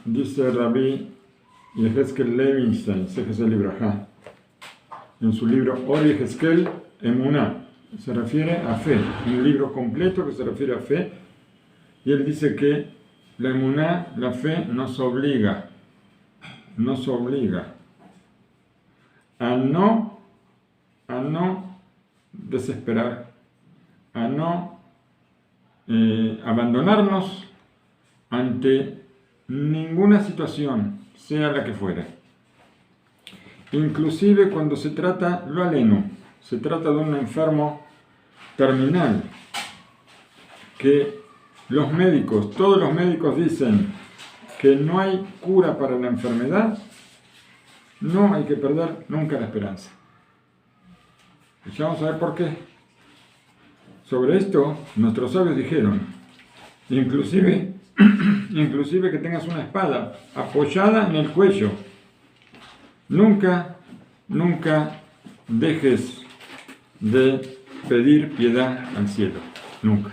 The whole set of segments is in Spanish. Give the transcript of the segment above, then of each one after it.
Dice Rabbi Yehezkel Levinstein, Sejesel Libraja, en su libro Or Yehezkel Emuná, se refiere a fe, un libro completo que se refiere a fe, y él dice que la emuná, la fe, nos obliga a no desesperar, a no abandonarnos ante ninguna situación, sea la que fuera. Inclusive cuando se trata, lo aleno, se trata de un enfermo terminal, que todos los médicos dicen que no hay cura para la enfermedad, no hay que perder nunca la esperanza. Y ya vamos a ver por qué. Sobre esto, nuestros sabios dijeron, inclusive que tengas una espada apoyada en el cuello, nunca dejes de pedir piedad al cielo, nunca.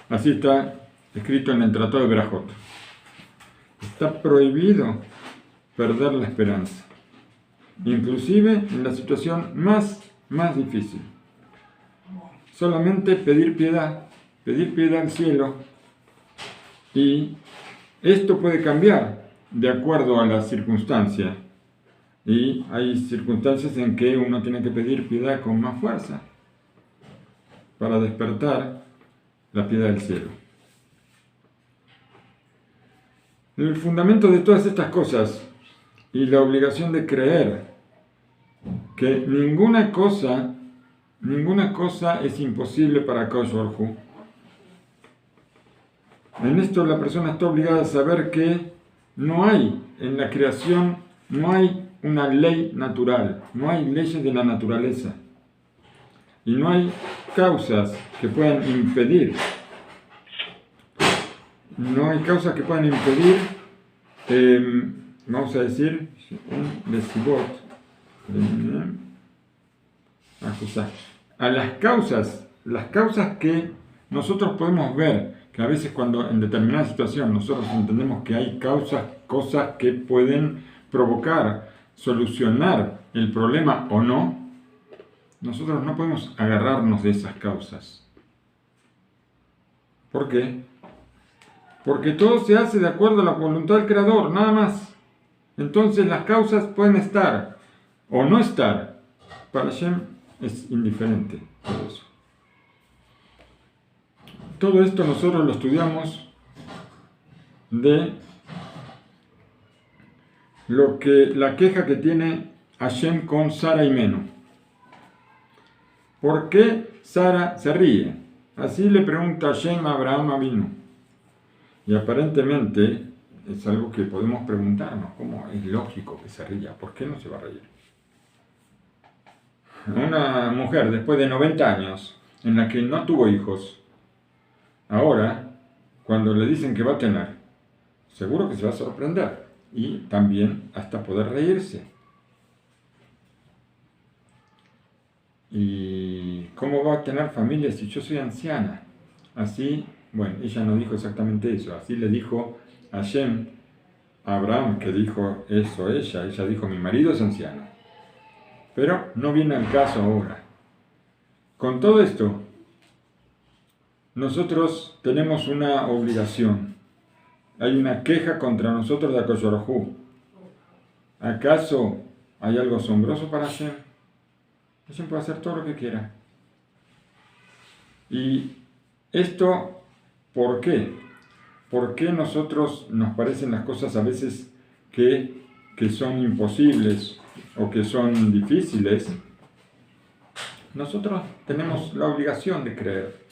Así está escrito en el Tratado de Berajot. Está prohibido perder la esperanza, inclusive en la situación más difícil. Solamente pedir piedad al cielo, y esto puede cambiar de acuerdo a la circunstancia. Y hay circunstancias en que uno tiene que pedir piedad con más fuerza para despertar la piedad del cielo. El fundamento de todas estas cosas y la obligación de creer que ninguna cosa es imposible para Kadosh Baruj Hu. En esto la persona está obligada a saber que no hay en la creación, no hay una ley natural, no hay leyes de la naturaleza, y no hay causas que puedan impedir, vamos a decir, a las causas que nosotros podemos ver, que a veces cuando en determinada situación nosotros entendemos que hay cosas que pueden provocar, solucionar el problema o no, nosotros no podemos agarrarnos de esas causas. ¿Por qué? Porque todo se hace de acuerdo a la voluntad del Creador, nada más. Entonces las causas pueden estar o no estar. Para Hashem es indiferente todo eso. Todo esto nosotros lo estudiamos de la queja que tiene Hashem con Sara y Meno. ¿Por qué Sara se ríe? Así le pregunta Hashem a Abraham Avinu. Y aparentemente es algo que podemos preguntarnos, ¿cómo es lógico que se ría? ¿Por qué no se va a reír? Una mujer después de 90 años, en la que no tuvo hijos, ahora, cuando le dicen que va a tener, seguro que se va a sorprender y también hasta poder reírse. ¿Y cómo va a tener familia si yo soy anciana? Así, bueno, ella no dijo exactamente eso, así le dijo Hashem a Abraham, que dijo eso ella dijo, mi marido es anciano. Pero no viene al caso ahora. Con todo esto, nosotros tenemos una obligación. Hay una queja contra nosotros de HaKadosh Baruj Hu. ¿Acaso hay algo asombroso para Hashem? Hashem puede hacer todo lo que quiera. Y esto, ¿por qué? ¿Por qué nosotros nos parecen las cosas a veces que son imposibles o que son difíciles? Nosotros tenemos la obligación de creer.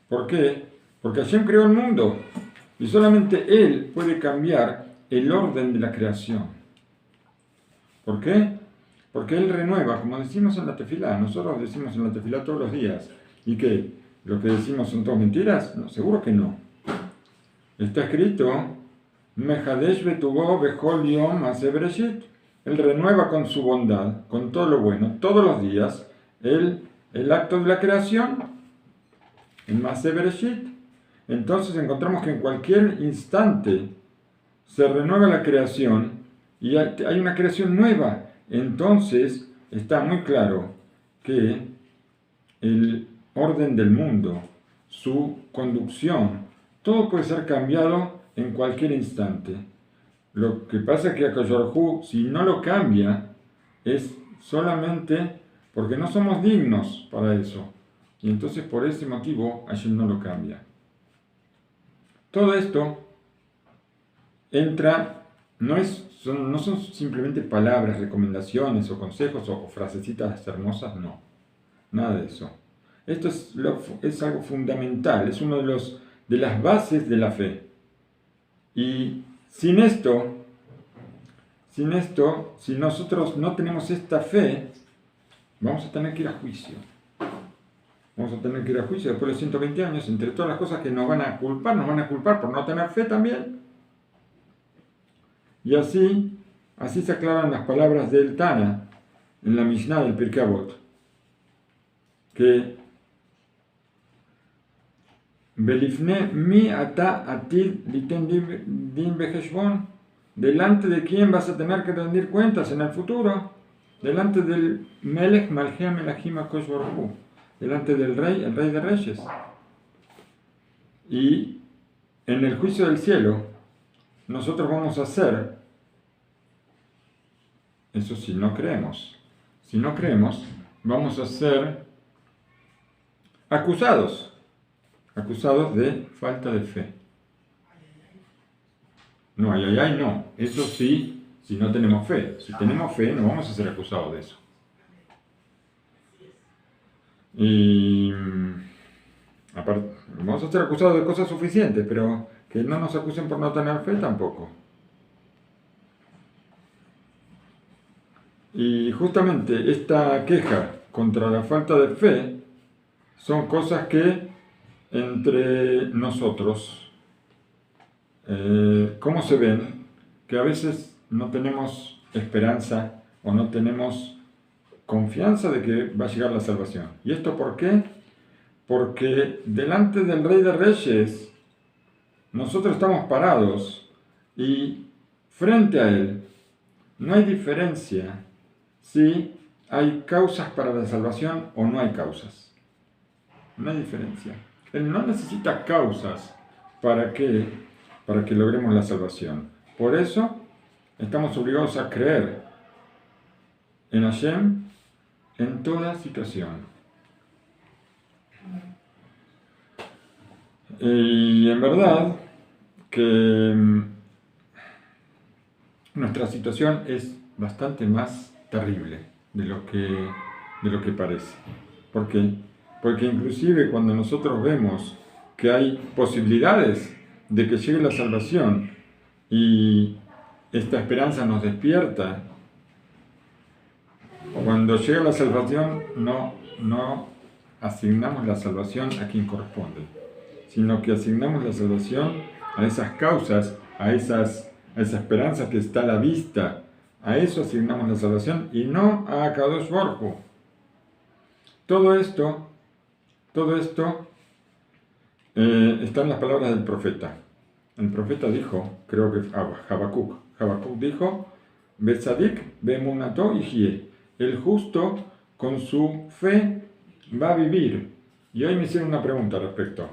¿Por qué? Porque Hashem creó el mundo y solamente Él puede cambiar el orden de la creación. ¿Por qué? Porque Él renueva, como decimos en la tefilá. Nosotros decimos en la tefilá todos los días. ¿Y qué? ¿Lo que decimos son todas mentiras? No, seguro que no. Está escrito, Mehadesh betubo bechol yom ha'aseh bereshit. Él renueva con su bondad, con todo lo bueno. Todos los días, Él el acto de la creación, en Maaseh Bereshit, entonces encontramos que en cualquier instante se renueva la creación y hay una creación nueva. Entonces está muy claro que el orden del mundo, su conducción, todo puede ser cambiado en cualquier instante. Lo que pasa es que Akadosh Baruj Hu, si no lo cambia, es solamente porque no somos dignos para eso. Y entonces por ese motivo Hashem no lo cambia. Todo esto entra, no son simplemente palabras, recomendaciones o consejos o frasecitas hermosas, no. Nada de eso. Esto es algo fundamental, es uno de las bases de la fe. Y sin esto, si nosotros no tenemos esta fe, vamos a tener que ir a juicio. Vamos a tener que ir a juicio después de 120 años, entre todas las cosas que nos van a culpar por no tener fe también. Y así se aclaran las palabras del Tana en la Mishnah del Pirkei Avot, que Belifne mi ata atid liten din beheshbon, delante de quién vas a tener que rendir cuentas en el futuro, delante del Melech Malchei Melachim HaKadosh Baruj Hu, delante del rey, el rey de reyes. Y en el juicio del cielo, nosotros vamos a ser, eso si no creemos, vamos a ser acusados de falta de fe. No, no. Eso sí, si no tenemos fe. Si tenemos fe, no vamos a ser acusados de eso. Y aparte, vamos a ser acusados de cosas suficientes, pero que no nos acusen por no tener fe tampoco. Y justamente esta queja contra la falta de fe son cosas que entre nosotros, ¿cómo se ven? Que a veces no tenemos esperanza o no tenemos confianza de que va a llegar la salvación. ¿Y esto por qué? Porque delante del Rey de Reyes nosotros estamos parados y frente a Él no hay diferencia si hay causas para la salvación o no hay causas. No hay diferencia. Él no necesita causas para que logremos la salvación. Por eso estamos obligados a creer en Hashem en toda situación. Y en verdad que nuestra situación es bastante más terrible de lo que parece. ¿Por qué? Porque inclusive cuando nosotros vemos que hay posibilidades de que llegue la salvación y esta esperanza nos despierta, cuando llega la salvación no asignamos la salvación a quien corresponde, sino que asignamos la salvación a esas causas, a esa esperanza que está a la vista. A eso asignamos la salvación y no a Kadosh Baruj Hu. Todo esto está en las palabras del profeta. El profeta dijo, creo que Habacuc dijo, Betzadik be'emunato yihye. El justo con su fe va a vivir. Y hoy me hicieron una pregunta al respecto.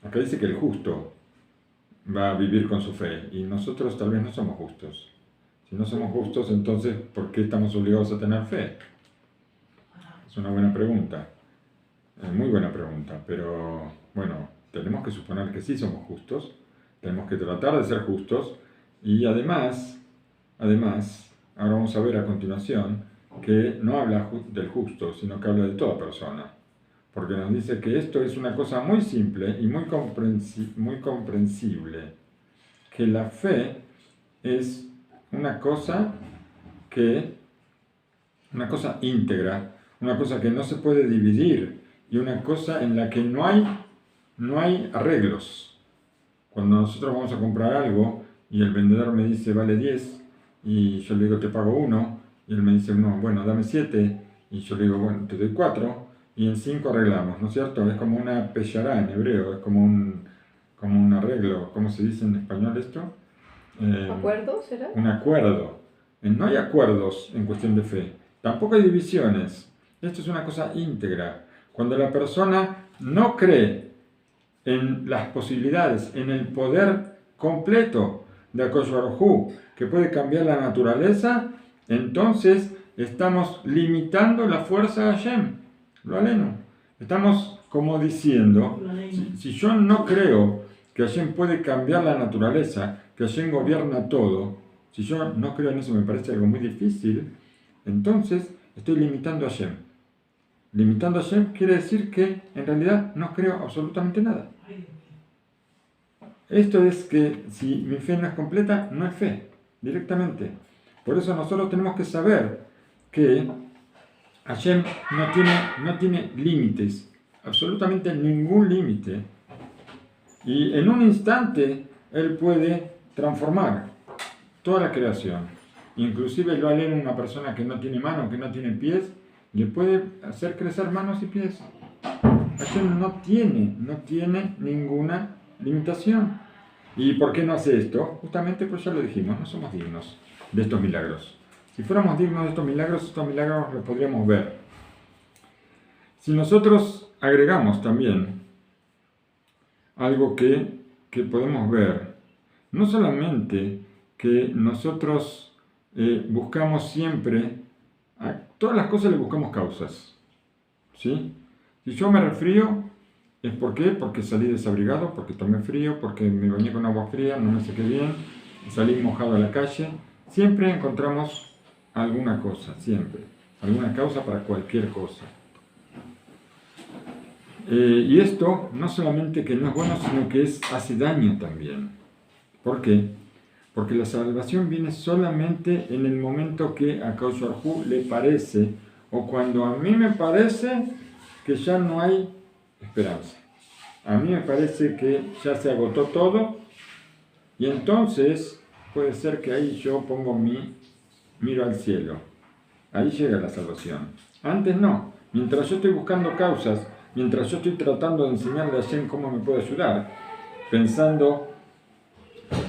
Acá dice que el justo va a vivir con su fe y nosotros tal vez no somos justos. Si no somos justos, entonces, ¿por qué estamos obligados a tener fe? Es una buena pregunta. Es muy buena pregunta, pero bueno, tenemos que suponer que sí somos justos, tenemos que tratar de ser justos y además, ahora vamos a ver a continuación que no habla del justo, sino que habla de toda persona, porque nos dice que esto es una cosa muy simple y muy comprensible, que la fe es una cosa íntegra, una cosa que no se puede dividir y una cosa en la que no hay arreglos. Cuando nosotros vamos a comprar algo y el vendedor me dice vale 10 y yo le digo te pago 1 y él me dice no, bueno, dame 7 Y yo le digo, bueno, te doy 4 y en 5 arreglamos, ¿no es cierto? Es como una peyará en hebreo, es como un arreglo, ¿cómo se dice en español esto? ¿Acuerdo será? Un acuerdo. No hay acuerdos en cuestión de fe, tampoco hay divisiones. Esto es una cosa íntegra. Cuando la persona no cree en las posibilidades, en el poder completo de Akadosh Baruj Hu, que puede cambiar la naturaleza, entonces estamos limitando la fuerza de Hashem. Lo aleno. Estamos como diciendo, si yo no creo que Hashem puede cambiar la naturaleza, que Hashem gobierna todo, si yo no creo en eso, me parece algo muy difícil, entonces estoy limitando a Hashem. Limitando a Hashem quiere decir que en realidad no creo absolutamente nada. Esto es que si mi fe no es completa, no es fe, directamente. Por eso nosotros tenemos que saber que Hashem no tiene límites, absolutamente ningún límite. Y en un instante Él puede transformar toda la creación. Inclusive lo aleno una persona que no tiene manos, que no tiene pies, le puede hacer crecer manos y pies. Hashem no tiene ninguna limitación. ¿Y por qué no hace esto? Justamente, pues ya lo dijimos, no somos dignos de estos milagros. Si fuéramos dignos de estos milagros los podríamos ver. Si nosotros agregamos también algo que podemos ver, no solamente que nosotros buscamos siempre, a todas las cosas le buscamos causas, ¿sí? Si yo me resfrío, ¿es por qué? Porque salí desabrigado, porque tomé frío, porque me bañé con agua fría, no me sequé bien, salí mojado a la calle. Siempre encontramos alguna cosa, siempre. Alguna causa para cualquier cosa. Y esto no solamente que no es bueno, sino que hace daño también. ¿Por qué? Porque la salvación viene solamente en el momento que a Akadosh Baruj Hu le parece, o cuando a mí me parece que ya no hay esperanza. A mí me parece que ya se agotó todo, y entonces puede ser que ahí yo miro al cielo. Ahí llega la salvación. Antes no. Mientras yo estoy buscando causas, mientras yo estoy tratando de enseñarle a Hashem cómo me puede ayudar, pensando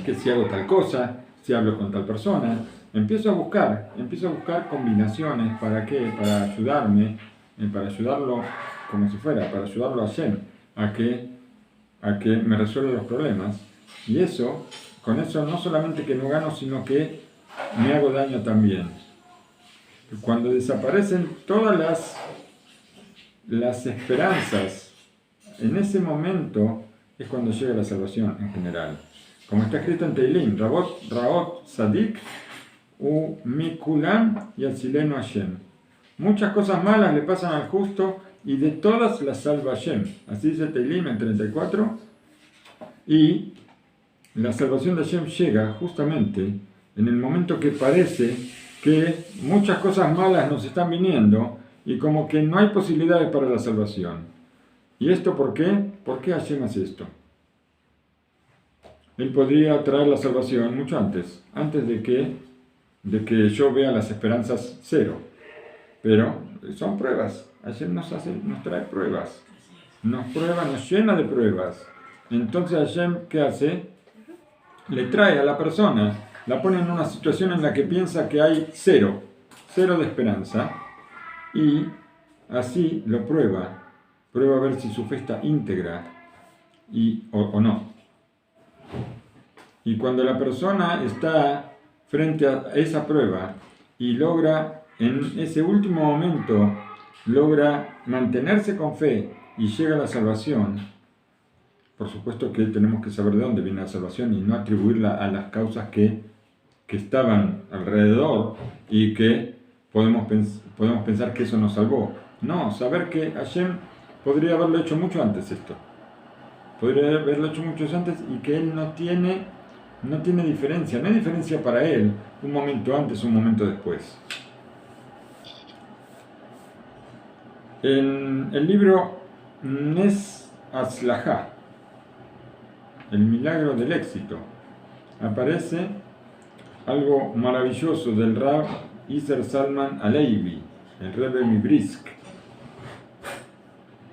que si hago tal cosa, si hablo con tal persona, empiezo a buscar combinaciones. ¿Para qué? Para ayudarme, para ayudarlo como si fuera, para ayudarlo a Hashem a que me resuelva los problemas. Y con eso no solamente que no gano, sino que me hago daño también. Cuando desaparecen todas las esperanzas, en ese momento es cuando llega la salvación en general. Como está escrito en Teilim, Raot Sadik u Mikulam y Atzilenu Hashem. Muchas cosas malas le pasan al justo y de todas las salva Hashem. Así dice Teilim en 34. Y la salvación de Hashem llega justamente en el momento que parece que muchas cosas malas nos están viniendo y como que no hay posibilidades para la salvación. ¿Y esto por qué? ¿Por qué Hashem hace esto? Él podría traer la salvación mucho antes de que yo vea las esperanzas cero. Pero son pruebas. Hashem nos trae pruebas. Nos prueba, nos llena de pruebas. Entonces Hashem, ¿qué hace? Le trae a la persona, la pone en una situación en la que piensa que hay cero de esperanza, y así lo prueba a ver si su fe está íntegra o no. Y cuando la persona está frente a esa prueba y logra, en ese último momento, logra mantenerse con fe y llega a la salvación, por supuesto que tenemos que saber de dónde viene la salvación y no atribuirla a las causas que estaban alrededor y que podemos pensar que eso nos salvó. No, saber que Hashem podría haberlo hecho mucho antes esto. Podría haberlo hecho mucho antes y que Él no tiene diferencia. No hay diferencia para Él un momento antes o un momento después. En el libro Nes Hatzlajá, el milagro del éxito, aparece algo maravilloso del Rav Isser Zalman Alevi, el Rebbe Mibrisk,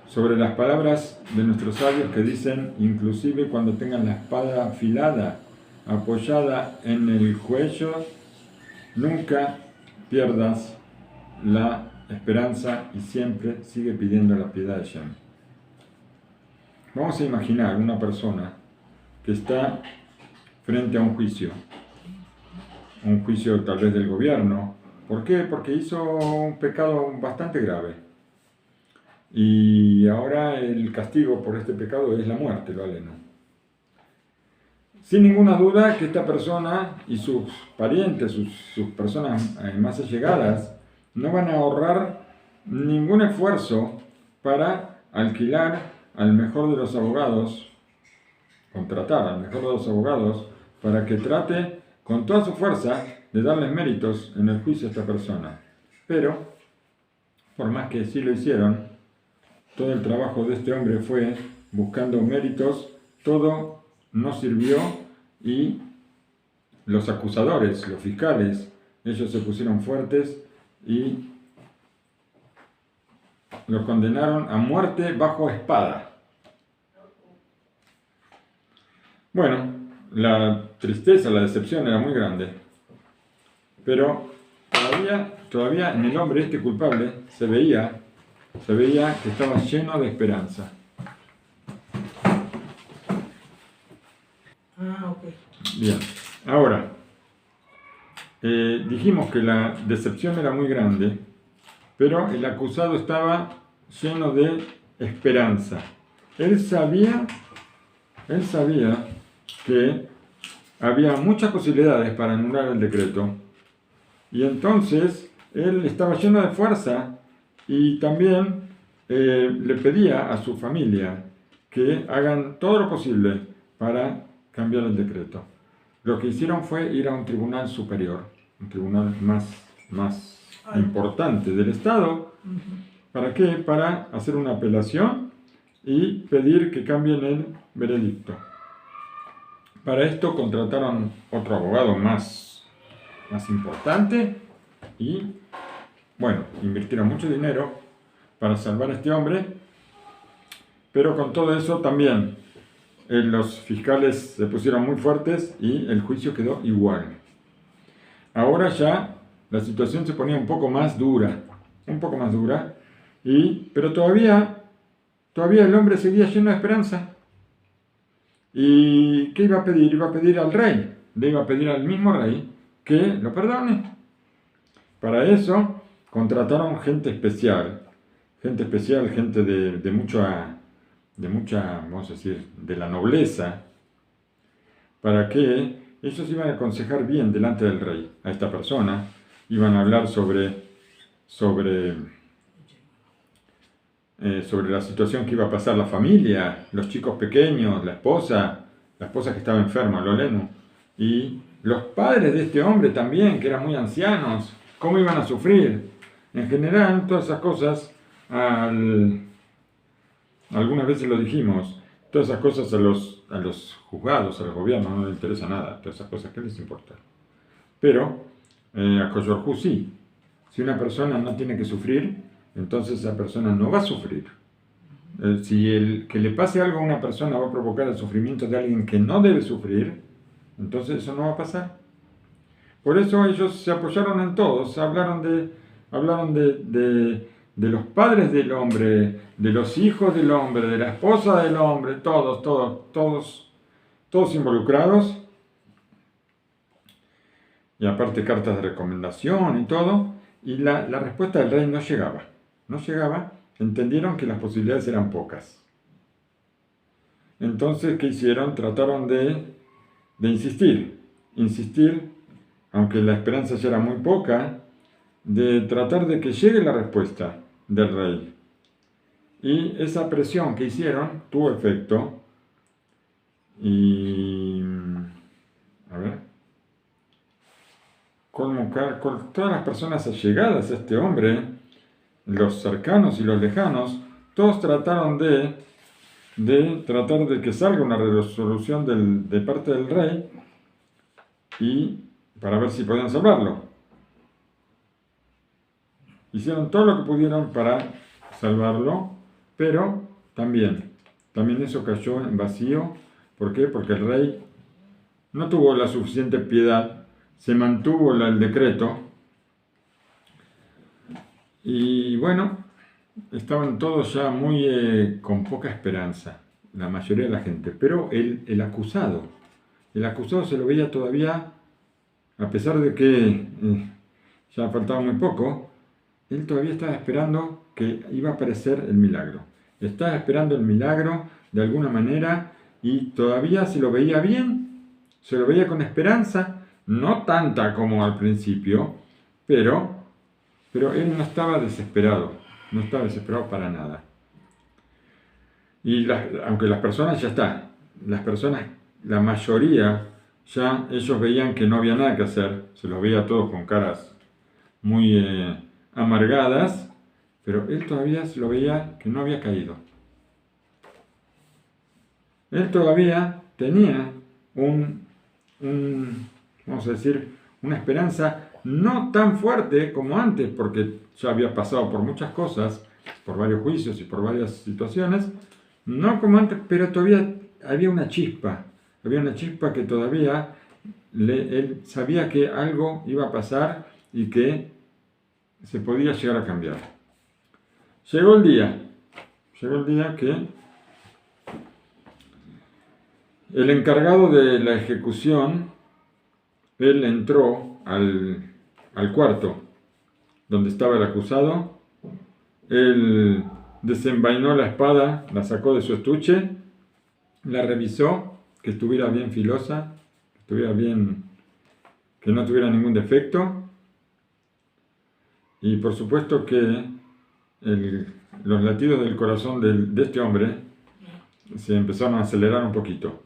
sobre las palabras de nuestros sabios que dicen, inclusive cuando tengan la espada afilada, apoyada en el cuello, nunca pierdas la esperanza y siempre sigue pidiendo la piedad de Hashem. Vamos a imaginar una persona que está frente a un juicio tal vez del gobierno. ¿Por qué? Porque hizo un pecado bastante grave. Y ahora el castigo por este pecado es la muerte, lo aleno. Sin ninguna duda que esta persona y sus parientes, sus personas más allegadas, no van a ahorrar ningún esfuerzo para alquilar al mejor de los abogados, contratar al mejor de los abogados para que trate con toda su fuerza de darles méritos en el juicio a esta persona. Pero, por más que sí lo hicieron, todo el trabajo de este hombre fue buscando méritos, todo no sirvió y los acusadores, los fiscales, ellos se pusieron fuertes y lo condenaron a muerte bajo espada. Bueno, la tristeza, la decepción era muy grande, pero todavía en el hombre este culpable se veía que estaba lleno de esperanza. Bien, ahora, dijimos que la decepción era muy grande, pero el acusado estaba lleno de esperanza. Él sabía que había muchas posibilidades para anular el decreto, y entonces él estaba lleno de fuerza y también le pedía a su familia que hagan todo lo posible para cambiar el decreto. Lo que hicieron fue ir a un tribunal superior, un tribunal más importante del Estado. ¿Para qué? Para hacer una apelación y pedir que cambien el veredicto. Para esto contrataron otro abogado más importante y, bueno, invirtieron mucho dinero para salvar a este hombre, pero con todo eso también los fiscales se pusieron muy fuertes y el juicio quedó igual. Ahora ya la situación se ponía un poco más dura, pero todavía el hombre seguía lleno de esperanza. ¿Y qué iba a pedir? Iba a pedir al rey, le iba a pedir al mismo rey que lo perdone. Para eso contrataron gente especial, gente de mucha, vamos a decir, de la nobleza, para que ellos iban a aconsejar bien delante del rey a esta persona, iban a hablar sobre la situación que iba a pasar la familia, los chicos pequeños, la esposa que estaba enferma, lo aleno, y los padres de este hombre también, que eran muy ancianos, cómo iban a sufrir. En general, todas esas cosas, algunas veces lo dijimos, todas esas cosas a los juzgados, a los gobiernos no les interesa nada, todas esas cosas, ¿qué les importa? Pero a Koyorhu sí. Si una persona no tiene que sufrir, entonces esa persona no va a sufrir. Si el que le pase algo a una persona va a provocar el sufrimiento de alguien que no debe sufrir, entonces eso no va a pasar. Por eso ellos se apoyaron en todos, hablaron de los padres del hombre, de los hijos del hombre, de la esposa del hombre, todos involucrados. Y aparte cartas de recomendación y todo. Y la respuesta del rey no llegaba. Entendieron que las posibilidades eran pocas. Entonces, ¿qué hicieron? Trataron de insistir, aunque la esperanza ya era muy poca, de tratar de que llegue la respuesta del rey. Y esa presión que hicieron tuvo efecto. Y, a ver, con todas las personas allegadas a este hombre, los cercanos y los lejanos, todos trataron de tratar de que salga una resolución de parte del rey y para ver si podían salvarlo. hicieron todo lo que pudieron para salvarlo, pero también eso cayó en vacío. ¿Por qué? Porque el rey no tuvo la suficiente piedad, se mantuvo el decreto, y bueno, estaban todos ya muy con poca esperanza, la mayoría de la gente. Pero el acusado se lo veía todavía, a pesar de que ya faltaba muy poco, él todavía estaba esperando que iba a aparecer el milagro. Estaba esperando el milagro de alguna manera y todavía se lo veía bien, se lo veía con esperanza, no tanta como al principio, pero él no estaba desesperado para nada. Y aunque las personas ya está, la mayoría, ya ellos veían que no había nada que hacer, se los veía todos con caras muy amargadas, pero él todavía se lo veía que no había caído. Él todavía tenía vamos a decir, una esperanza no tan fuerte como antes, porque ya había pasado por muchas cosas, por varios juicios y por varias situaciones, no como antes, pero todavía había una chispa que todavía él sabía que algo iba a pasar y que se podía llegar a cambiar. Llegó el día que el encargado de la ejecución, él entró al cuarto donde estaba el acusado, él desenvainó la espada, la sacó de su estuche, la revisó, que estuviera bien filosa, que no tuviera ningún defecto, y por supuesto que los latidos del corazón de este hombre se empezaron a acelerar un poquito,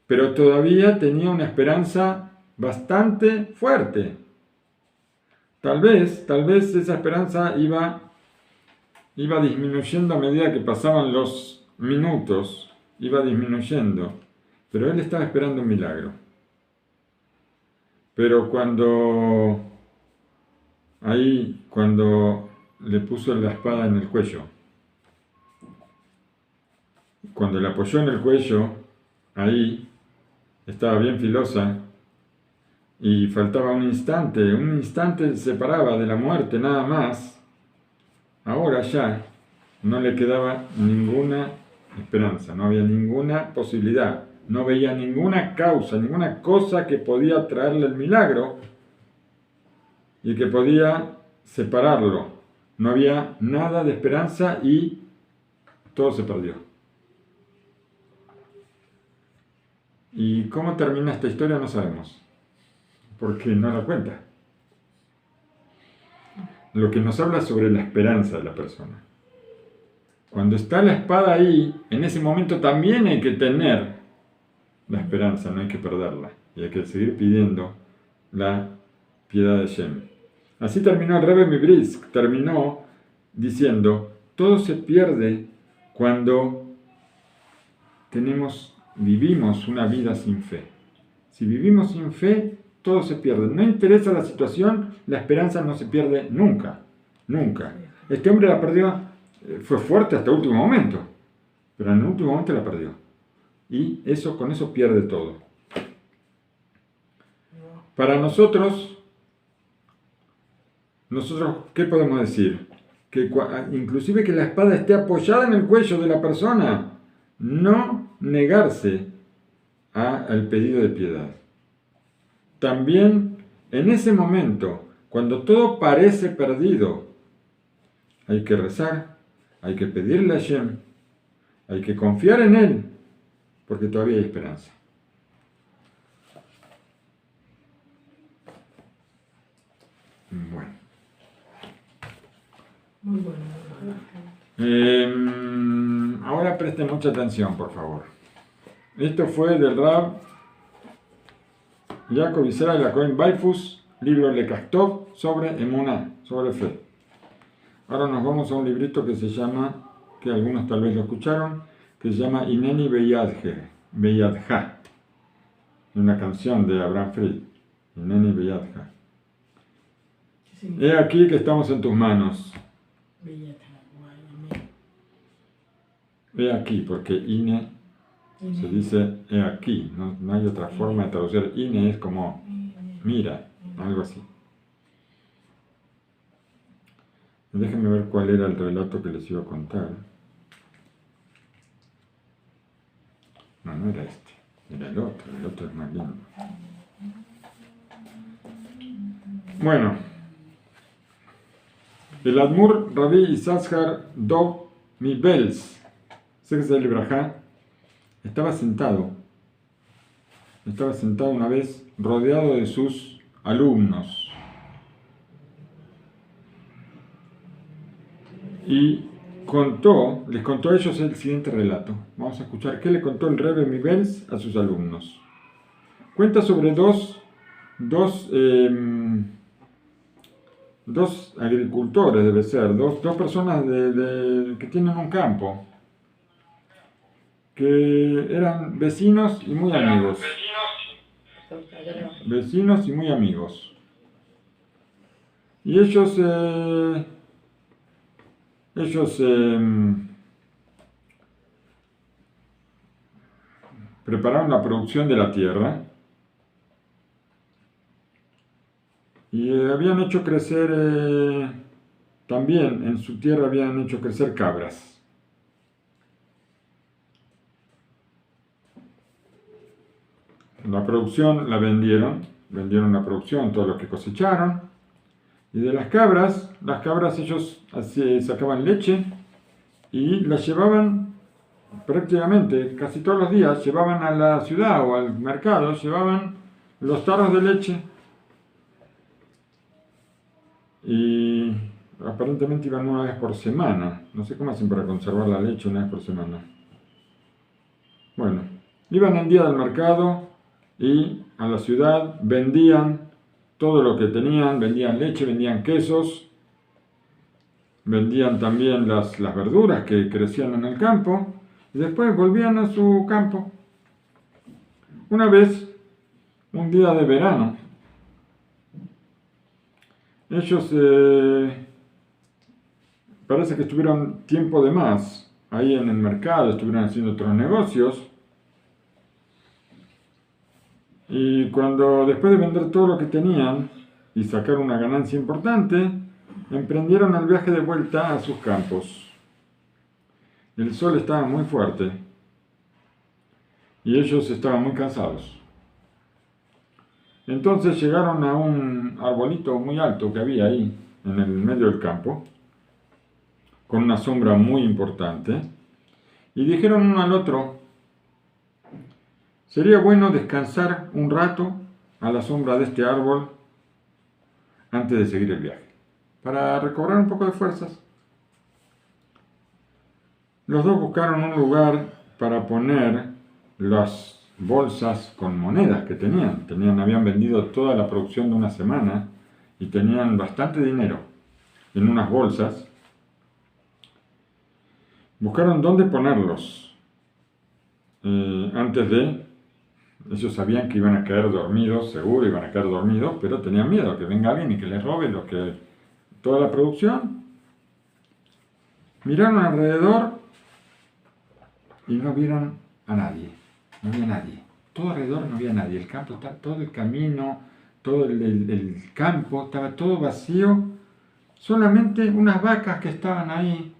pero todavía tenía una esperanza bastante fuerte. Tal vez esa esperanza iba disminuyendo a medida que pasaban los minutos, iba disminuyendo, pero él estaba esperando un milagro. Pero cuando le puso la espada en el cuello, cuando la apoyó en el cuello, ahí estaba bien filosa, y faltaba un instante separaba de la muerte nada más. Ahora ya no le quedaba ninguna esperanza, no había ninguna posibilidad, no veía ninguna causa, ninguna cosa que podía traerle el milagro y que podía separarlo. No había nada de esperanza y todo se perdió. ¿Y cómo termina esta historia? No sabemos, porque no la cuenta. Lo que nos habla sobre la esperanza de la persona. Cuando está la espada ahí, en ese momento también hay que tener la esperanza, no hay que perderla. Y hay que seguir pidiendo la piedad de Shem. Así terminó el Rebbe Mibrisk, terminó diciendo, todo se pierde cuando vivimos una vida sin fe. Si vivimos sin fe, todo se pierde. No interesa la situación, la esperanza no se pierde nunca, nunca. Este hombre la perdió, fue fuerte hasta el último momento, pero en el último momento la perdió. Y con eso pierde todo. Para nosotros, ¿qué podemos decir? Que inclusive que la espada esté apoyada en el cuello de la persona, no negarse al pedido de piedad. También en ese momento, cuando todo parece perdido, hay que rezar, hay que pedirle a Hashem, hay que confiar en Él, porque todavía hay esperanza. Bueno. Muy bueno. Ahora presten mucha atención, por favor. Esto fue del Rab Jacob Israel Cohen Baifus, libro Lekastov sobre Emuná, sobre fe. Ahora nos vamos a un librito que se llama, que algunos tal vez lo escucharon, que se llama Ineni Beyadja, una canción de Abraham Fried. Ineni Beyadja. He aquí que estamos en tus manos. He aquí, porque INE se dice he aquí, no hay otra forma de traducir. INE es como mira, algo así. Déjenme ver cuál era el relato que les iba a contar. No, no era este, era el otro es más lindo. Bueno, el Admur Rabbi Yisachar Dov Mibels, Sexta Libraja, estaba sentado una vez rodeado de sus alumnos y les contó a ellos el siguiente relato. Vamos a escuchar qué le contó el Rebbe Mibels a sus alumnos. Cuenta sobre dos agricultores, debe ser, dos personas que tienen un campo, que eran vecinos y muy amigos. Vecinos y muy amigos. Y ellos prepararon la producción de la tierra y habían hecho crecer, también en su tierra habían hecho crecer cabras. La producción la vendieron la producción, todo lo que cosecharon. Y de las cabras ellos sacaban leche y las llevaban prácticamente, casi todos los días, llevaban a la ciudad o al mercado, llevaban los tarros de leche. Y aparentemente iban una vez por semana. No sé cómo hacen para conservar la leche una vez por semana. Bueno, iban el día del mercado y a la ciudad vendían todo lo que tenían, vendían leche, vendían quesos, vendían también las verduras que crecían en el campo y después volvían a su campo. Una vez, un día de verano, ellos parece que estuvieron tiempo de más ahí en el mercado, estuvieron haciendo otros negocios. Y cuando después de vender todo lo que tenían y sacar una ganancia importante, emprendieron el viaje de vuelta a sus campos. El sol estaba muy fuerte y ellos estaban muy cansados. Entonces llegaron a un arbolito muy alto que había ahí, en el medio del campo, con una sombra muy importante, y dijeron uno al otro: sería bueno descansar un rato a la sombra de este árbol antes de seguir el viaje, para recobrar un poco de fuerzas. Los dos buscaron un lugar para poner las bolsas con monedas que tenían. Habían vendido toda la producción de una semana y tenían bastante dinero en unas bolsas. Buscaron dónde ponerlos antes de... Ellos sabían que iban a caer dormidos, seguro iban a caer dormidos, pero tenían miedo que venga alguien y que les robe toda la producción. Miraron alrededor y no vieron a nadie. No había nadie. Todo alrededor no había nadie. El campo, todo el camino, todo el campo, estaba todo vacío. Solamente unas vacas que estaban ahí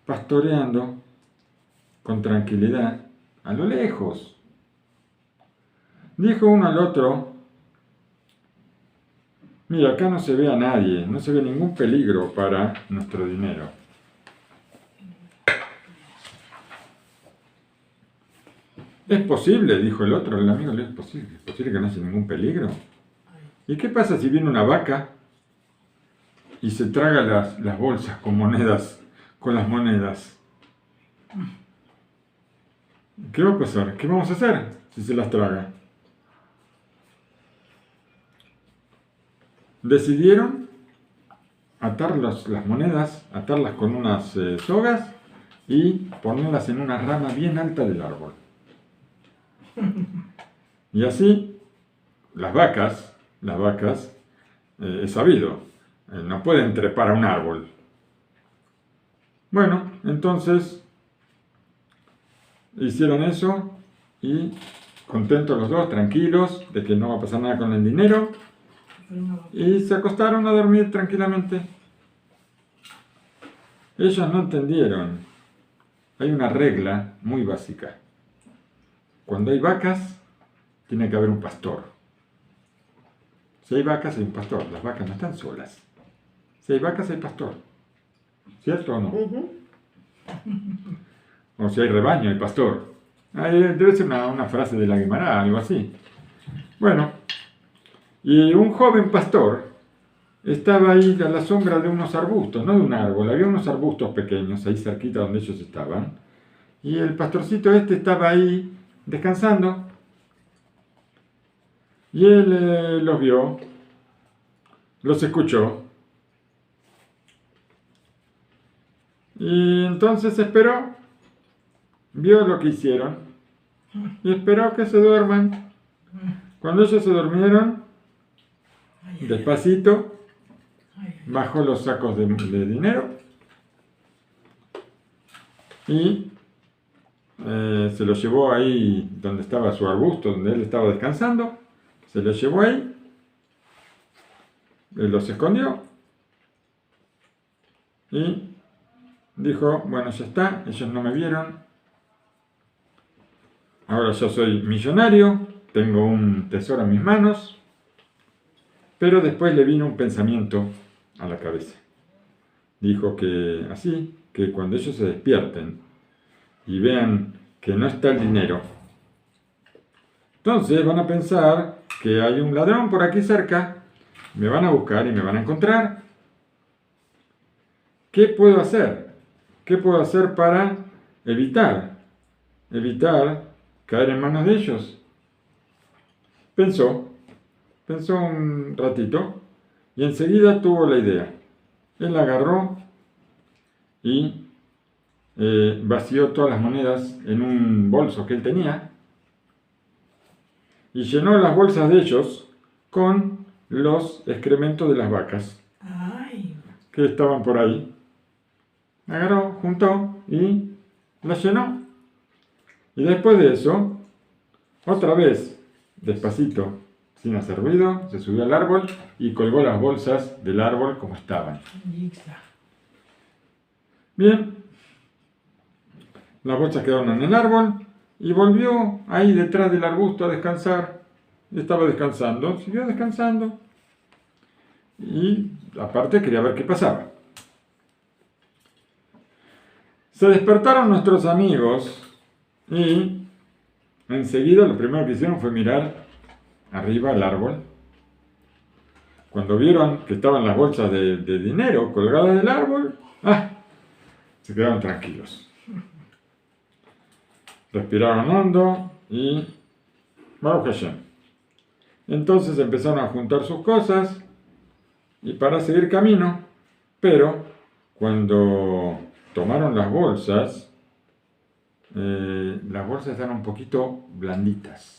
pastoreando con tranquilidad a lo lejos. Dijo uno al otro: mira, acá no se ve a nadie, no se ve ningún peligro para nuestro dinero. Es posible, dijo el otro, el amigo, es posible que no haya ningún peligro. ¿Y qué pasa si viene una vaca y se traga las bolsas con las monedas? ¿Qué va a pasar? ¿Qué vamos a hacer si se las traga? Decidieron atar las monedas, atarlas con unas sogas y ponerlas en una rama bien alta del árbol. Y así las vacas, es sabido, no pueden trepar a un árbol. Bueno, entonces hicieron eso y contentos los dos, tranquilos de que no va a pasar nada con el dinero, y se acostaron a dormir tranquilamente. Ellos no entendieron. Hay una regla muy básica. Cuando hay vacas, tiene que haber un pastor. Si hay vacas, hay un pastor. Las vacas no están solas. Si hay vacas, hay pastor. ¿Cierto o no? O si hay rebaño, hay pastor. Debe ser una frase de la Guimará, algo así. Bueno, y un joven pastor estaba ahí a la sombra de unos arbustos, no de un árbol, había unos arbustos pequeños ahí cerquita donde ellos estaban. Y el pastorcito estaba ahí descansando. Y él los vio, los escuchó. Y entonces esperó, vio lo que hicieron y esperó que se duerman. Cuando ellos se durmieron, despacito bajó los sacos de dinero y se los llevó ahí donde estaba su arbusto, donde él estaba descansando. Se los llevó ahí, los escondió y dijo, bueno, ya está, ellos no me vieron, ahora yo soy millonario, tengo un tesoro en mis manos. Pero después le vino un pensamiento a la cabeza. Dijo que así, que cuando ellos se despierten y vean que no está el dinero, entonces van a pensar que hay un ladrón por aquí cerca, me van a buscar y me van a encontrar. ¿Qué puedo hacer? ¿Qué puedo hacer para evitar caer en manos de ellos? Pensó un ratito y enseguida tuvo la idea. Él agarró y vació todas las monedas en un bolso que él tenía y llenó las bolsas de ellos con los excrementos de las vacas que estaban por ahí. Agarró, juntó y las llenó. Y después de eso, otra vez, despacito, sin hacer ruido, se subió al árbol y colgó las bolsas del árbol como estaban. Bien, las bolsas quedaron en el árbol y volvió ahí detrás del arbusto a descansar. Estaba descansando, siguió descansando y aparte quería ver qué pasaba. Se despertaron nuestros amigos y enseguida lo primero que hicieron fue mirar arriba al árbol. Cuando vieron que estaban las bolsas de dinero colgadas del árbol, se quedaron tranquilos. Respiraron hondo y Baruch Hashem. Entonces empezaron a juntar sus cosas y para seguir camino, pero cuando tomaron las bolsas eran un poquito blanditas.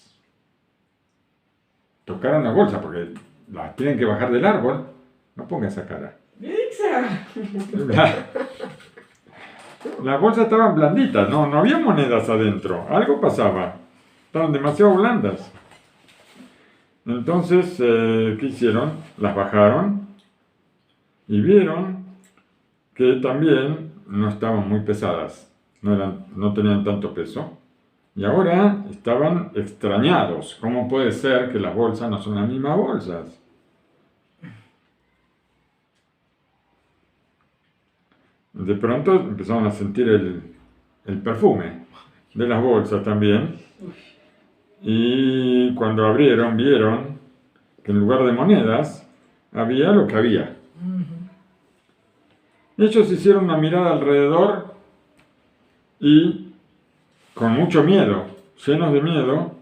Tocaron la bolsa porque las tienen que bajar del árbol. No ponga esa cara. Las bolsas estaban blanditas, no había monedas adentro. Algo pasaba. Estaban demasiado blandas. Entonces, ¿qué hicieron? Las bajaron y vieron que también no estaban muy pesadas. No tenían tanto peso. Y ahora estaban extrañados. ¿Cómo puede ser que las bolsas no son las mismas bolsas? De pronto empezaron a sentir el perfume de las bolsas también. Y cuando abrieron, vieron que en lugar de monedas había lo que había. Ellos hicieron una mirada alrededor y con mucho miedo, llenos de miedo,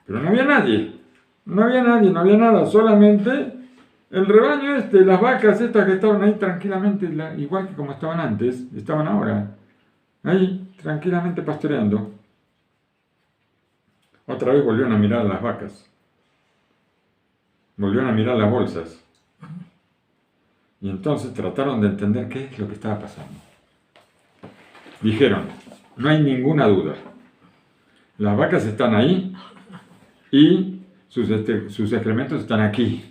pero no había nadie, no había nada, solamente el rebaño las vacas estas que estaban ahí tranquilamente, igual que como estaban antes, estaban ahora, ahí tranquilamente pastoreando. Otra vez volvieron a mirar las vacas, volvieron a mirar las bolsas, Y entonces trataron de entender qué es lo que estaba pasando. Dijeron, no hay ninguna duda. Las vacas están ahí y sus excrementos están aquí.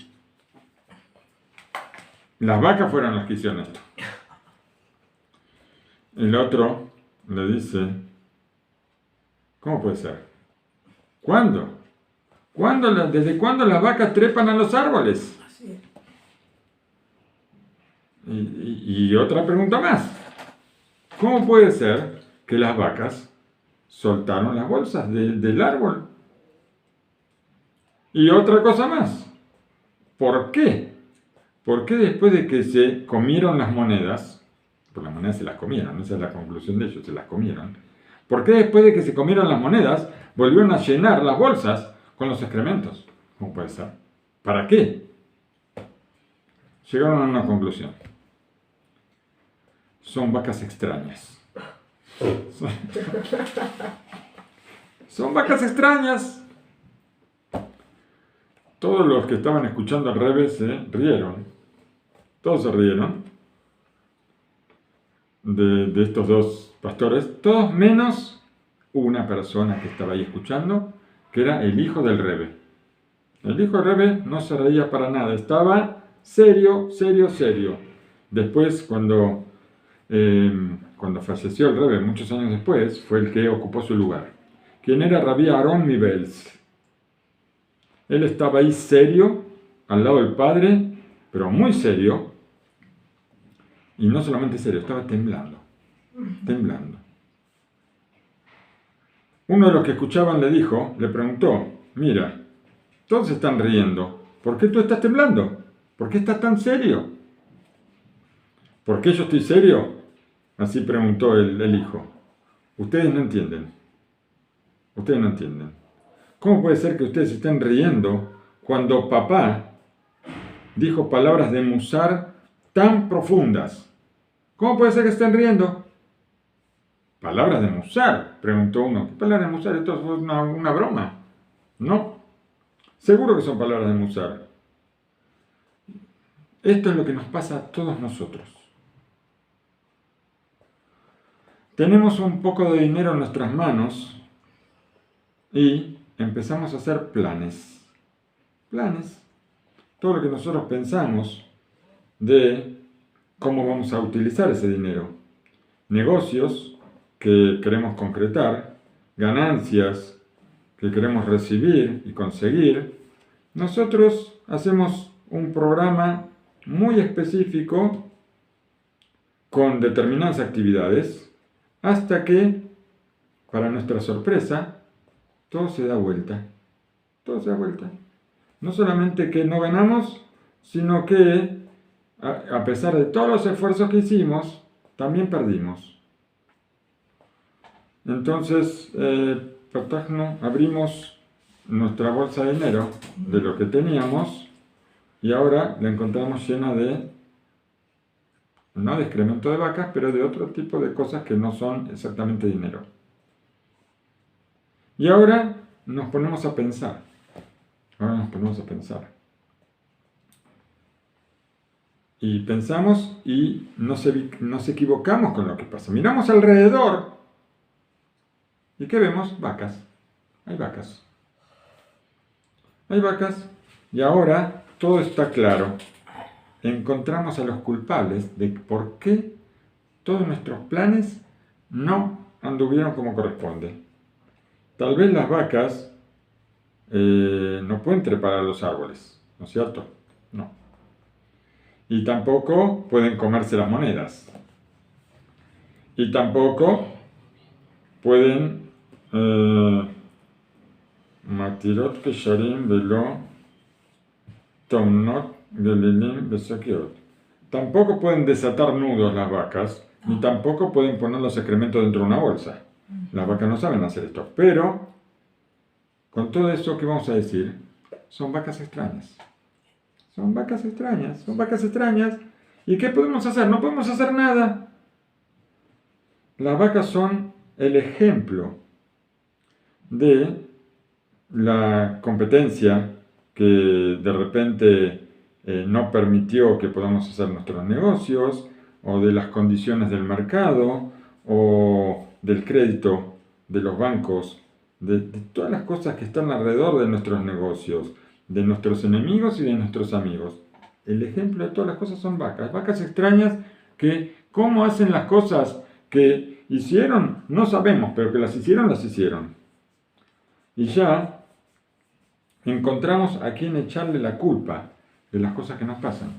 Las vacas fueron las que hicieron esto. El otro le dice, ¿cómo puede ser? ¿Cuándo? ¿Desde cuándo las vacas trepan a los árboles? Y otra pregunta más. ¿Cómo puede ser que las vacas soltaron las bolsas del árbol? Y otra cosa más. ¿Por qué? ¿Por qué después de que se comieron las monedas, pues las monedas se las comieron, esa es la conclusión de ellos, se las comieron, ¿por qué después de que se comieron las monedas volvieron a llenar las bolsas con los excrementos? ¿Cómo puede ser? ¿Para qué? Llegaron a una conclusión. Son vacas extrañas. Son vacas extrañas. Todos los que estaban escuchando al revés se rieron. Todos se rieron de estos dos pastores, todos menos una persona que estaba ahí escuchando, que era el hijo del rebe. El hijo del rebe no se reía para nada, estaba serio, serio, serio. Después, cuando falleció el rebe, muchos años después, fue el que ocupó su lugar. ¿Quién era Rabí Aarón Mibels? Él estaba ahí serio, al lado del padre, pero muy serio, y no solamente serio, estaba temblando, temblando. Uno de los que escuchaban le preguntó, mira, todos están riendo, ¿por qué tú estás temblando? ¿Por qué estás tan serio? ¿Por qué yo estoy serio? Así preguntó el hijo. Ustedes no entienden. Ustedes no entienden. ¿Cómo puede ser que ustedes estén riendo cuando papá dijo palabras de musar tan profundas? ¿Cómo puede ser que estén riendo? ¿Palabras de musar?, preguntó uno. ¿Qué palabras de musar? Esto es una broma. No. Seguro que son palabras de musar. Esto es lo que nos pasa a todos nosotros. Tenemos un poco de dinero en nuestras manos y empezamos a hacer planes. Planes. Todo lo que nosotros pensamos de cómo vamos a utilizar ese dinero. Negocios que queremos concretar, ganancias que queremos recibir y conseguir. Nosotros hacemos un programa muy específico con determinadas actividades hasta que, para nuestra sorpresa, todo se da vuelta. Todo se da vuelta. No solamente que no ganamos, sino que, a pesar de todos los esfuerzos que hicimos, también perdimos. Entonces, abrimos nuestra bolsa de dinero de lo que teníamos y ahora la encontramos llena no de excremento de vacas, pero de otro tipo de cosas que no son exactamente dinero. Y ahora nos ponemos a pensar. Y pensamos y nos equivocamos con lo que pasa. Miramos alrededor y ¿qué vemos? Vacas. Hay vacas. Hay vacas y ahora todo está claro. Encontramos a los culpables de por qué todos nuestros planes no anduvieron como corresponde. Tal vez las vacas no pueden trepar a los árboles, ¿no es cierto? No. Y tampoco pueden comerse las monedas. Y tampoco pueden matirot kesharim velo tomnot gelilim besakiot. Tampoco pueden desatar nudos las vacas, ni tampoco pueden poner los excrementos dentro de una bolsa. Las vacas no saben hacer esto, pero con todo eso, ¿qué vamos a decir? Son vacas extrañas. Son vacas extrañas, son vacas extrañas. ¿Y qué podemos hacer? No podemos hacer nada. Las vacas son el ejemplo de la competencia que de repente no permitió que podamos hacer nuestros negocios, o de las condiciones del mercado, o del crédito de los bancos, de todas las cosas que están alrededor de nuestros negocios, de nuestros enemigos y de nuestros amigos. El ejemplo de todas las cosas son vacas extrañas que cómo hacen las cosas que hicieron, no sabemos, pero que las hicieron. Y ya encontramos a quien echarle la culpa de las cosas que nos pasan,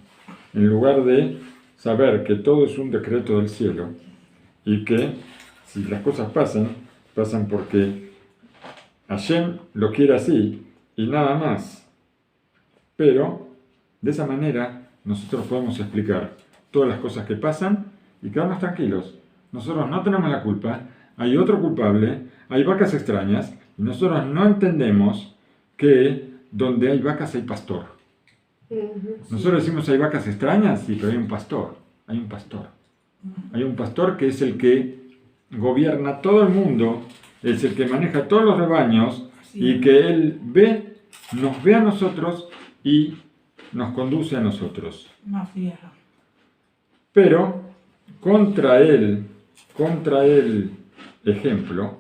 en lugar de saber que todo es un decreto del cielo y que si las cosas pasan porque Hashem lo quiere así y nada más. Pero de esa manera nosotros podemos explicar todas las cosas que pasan y quedarnos tranquilos. Nosotros no tenemos la culpa, hay otro culpable, hay vacas extrañas y nosotros no entendemos que donde hay vacas hay pastor. Nosotros decimos hay vacas extrañas, sí, pero hay un pastor. Hay un pastor que es el que gobierna todo el mundo, es el que maneja todos los rebaños y que él nos ve a nosotros y nos conduce a nosotros. Pero contra el ejemplo,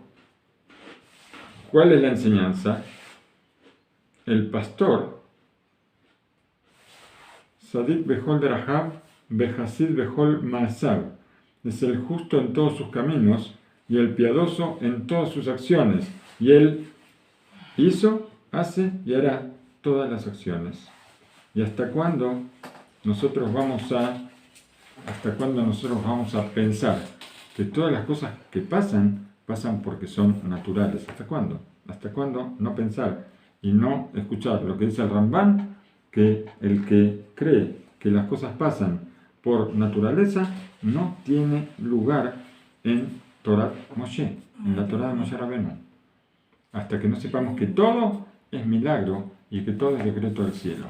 ¿cuál es la enseñanza? El pastor, Sadik Behol Derahab, Behasid Behol Maasav, es el justo en todos sus caminos y el piadoso en todas sus acciones. Y él hizo, hace y hará todas las acciones. ¿Y hasta cuándo nosotros vamos a pensar que todas las cosas que pasan porque son naturales? ¿Hasta cuándo? ¿Hasta cuándo no pensar y no escuchar lo que dice el Rambán, que el que cree que las cosas pasan por naturaleza no tiene lugar en Torah Moshe, en la Torah de Moshe Rabenu? Hasta que no sepamos que todo es milagro y que todo es decreto del cielo.